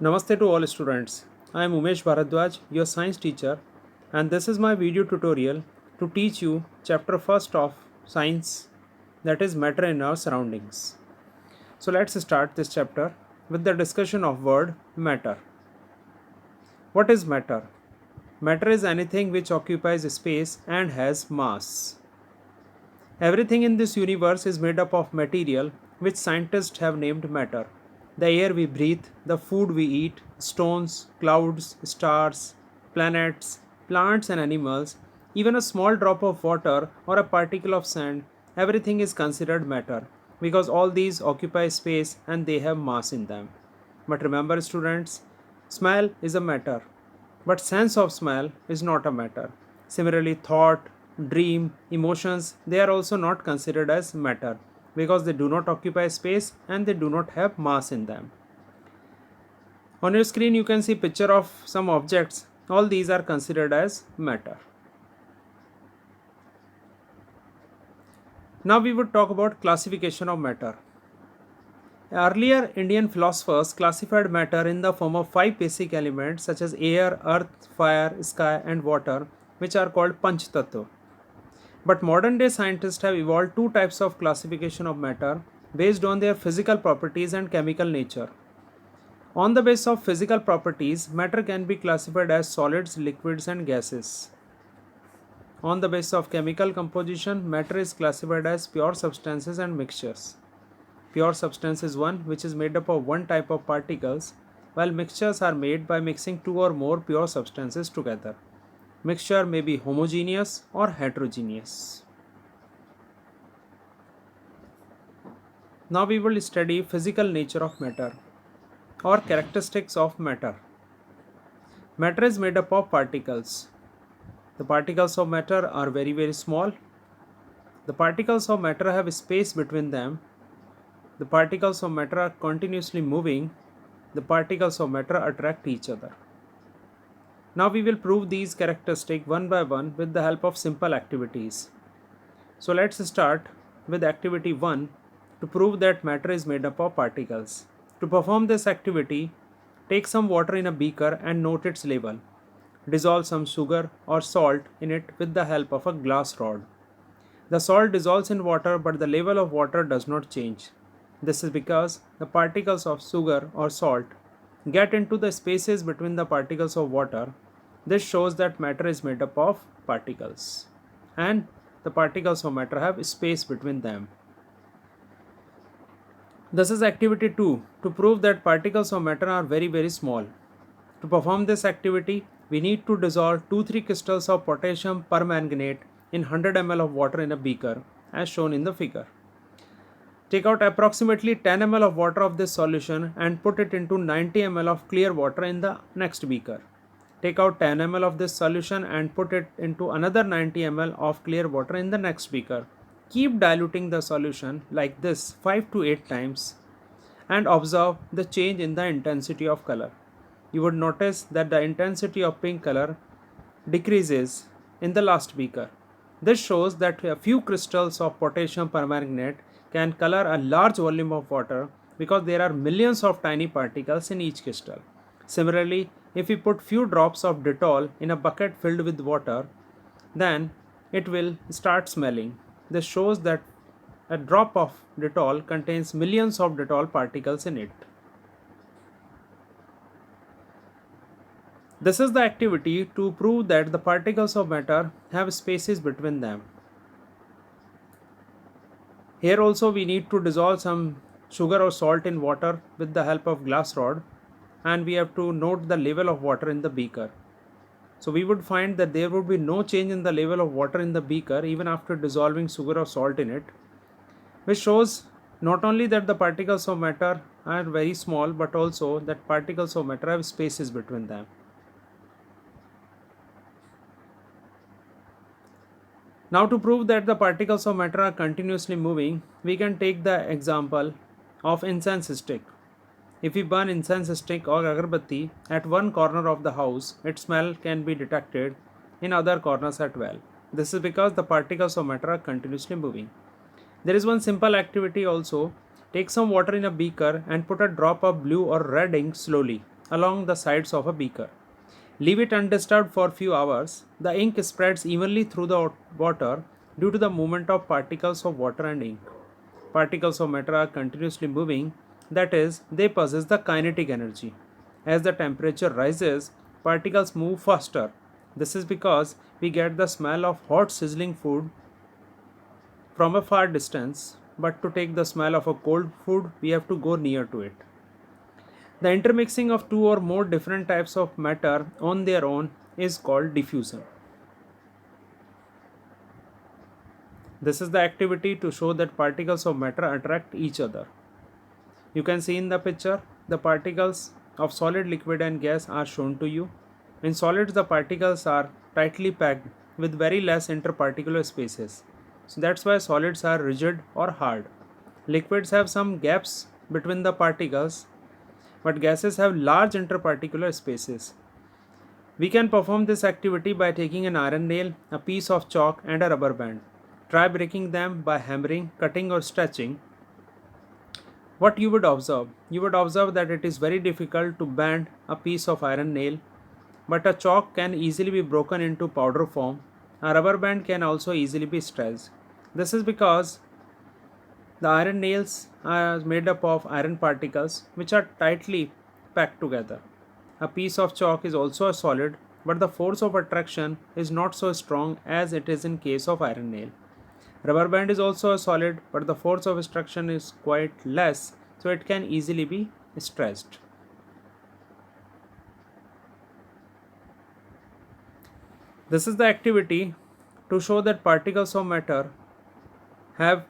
Namaste to all students. I am Umesh Bharadwaj, your science teacher, and this is my video tutorial to teach you chapter first of science, that is matter in our surroundings. So let's start this chapter with the discussion of word matter. What is matter? Matter is anything which occupies space and has mass. Everything in this universe is made up of material which scientists have named matter. The air we breathe, the food we eat, stones, clouds, stars, planets, plants, and animals, even a small drop of water or a particle of sand, everything is considered matter because all these occupy space and they have mass in them. But remember, students, smell is a matter, but sense of smell is not a matter. Similarly, thought, dream, emotions, they are also not considered as matter because they do not occupy space and they do not have mass in them. On your screen you can see picture of some objects. All these are considered as matter. Now we would talk about classification of matter. Earlier Indian philosophers classified matter in the form of 5 basic elements such as air, earth, fire, sky and water, which are called Panch Tattva. But modern day scientists have evolved two types of classification of matter based on their physical properties and chemical nature. On the basis of physical properties, matter can be classified as solids, liquids, and gases. On the basis of chemical composition, matter is classified as pure substances and mixtures. Pure substance is one which is made up of one type of particles, while mixtures are made by mixing two or more pure substances together. Mixture may be homogeneous or heterogeneous. Now we will study physical nature of matter or characteristics of matter. Matter is made up of particles. The particles of matter are very small. The particles of matter have space between them. The particles of matter are continuously moving. The particles of matter attract each other. Now we will prove these characteristics one by one with the help of simple activities. So let's start with activity 1 to prove that matter is made up of particles. To perform this activity, take some water in a beaker and note its level. Dissolve some sugar or salt in it with the help of a glass rod. The salt dissolves in water but the level of water does not change. This is because the particles of sugar or salt get into the spaces between the particles of water. This shows that matter is made up of particles and the particles of matter have space between them. This is activity 2 to prove that particles of matter are very small. To perform this activity, we need to dissolve 2-3 crystals of potassium permanganate in 100 ml of water in a beaker as shown in the figure. Take out approximately 10 ml of water of this solution and put it into 90 ml of clear water in the next beaker. Take out 10 ml of this solution and put it into another 90 ml of clear water in the next beaker. Keep diluting the solution like this 5 to 8 times and observe the change in the intensity of color. You would notice that the intensity of pink color decreases in the last beaker. This shows that a few crystals of potassium permanganate can color a large volume of water because there are millions of tiny particles in each crystal. Similarly, if we put few drops of Dettol in a bucket filled with water, then it will start smelling. This shows that a drop of Dettol contains millions of Dettol particles in it. This is the activity to prove that the particles of matter have spaces between them. Here also we need to dissolve some sugar or salt in water with the help of glass rod, and we have to note the level of water in the beaker. So we would find that there would be no change in the level of water in the beaker even after dissolving sugar or salt in it, which shows not only that the particles of matter are very small but also that particles of matter have spaces between them. Now to prove that the particles of matter are continuously moving, we can take the example of incense stick. If we burn incense stick or agarbatti at one corner of the house, its smell can be detected in other corners as well. This is because the particles of matter are continuously moving. There is one simple activity also. Take some water in a beaker and put a drop of blue or red ink slowly along the sides of a beaker. Leave it undisturbed for few hours. The ink spreads evenly through the water due to the movement of particles of water and ink. Particles of matter are continuously moving, that is, they possess the kinetic energy. As the temperature rises, particles move faster. This is because we get the smell of hot sizzling food from a far distance, but to take the smell of a cold food, we have to go near to it. The intermixing of two or more different types of matter on their own is called diffusion. This is the activity to show that particles of matter attract each other. You can see in the picture, the particles of solid, liquid and gas are shown to you. In solids, the particles are tightly packed with very less interparticular spaces. So that's why solids are rigid or hard. Liquids have some gaps between the particles, but gases have large interparticular spaces. We can perform this activity by taking an iron nail, a piece of chalk and a rubber band. Try breaking them by hammering, cutting or stretching. What you would observe? You would observe that it is very difficult to bend a piece of iron nail, but a chalk can easily be broken into powder form. A rubber band can also easily be stretched. This is because the iron nails are made up of iron particles which are tightly packed together. A piece of chalk is also a solid, but the force of attraction is not so strong as it is in case of iron nail. Rubber band is also a solid, but the force of attraction is quite less, so it can easily be stretched. This is the activity to show that particles of matter have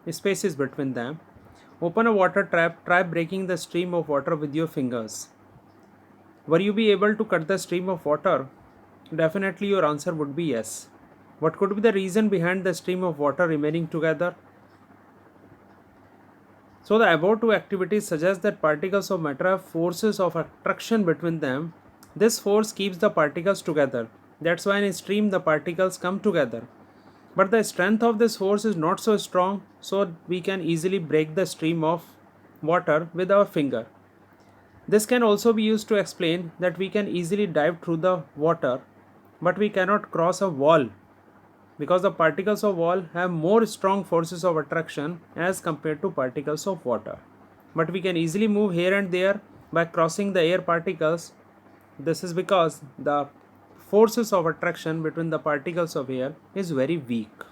spaces between them. Open a water tap, try breaking the stream of water with your fingers. Were you be able to cut the stream of water? Definitely your answer would be yes. What could be the reason behind the stream of water remaining together? So the above two activities suggest that particles of matter have forces of attraction between them. This force keeps the particles together. That's why in a stream the particles come together. But the strength of this force is not so strong, so we can easily break the stream of water with our finger. This can also be used to explain that we can easily dive through the water, but we cannot cross a wall because the particles of wall have more strong forces of attraction as compared to particles of water. But we can easily move here and there by crossing the air particles. This is because the forces of attraction between the particles of air is very weak.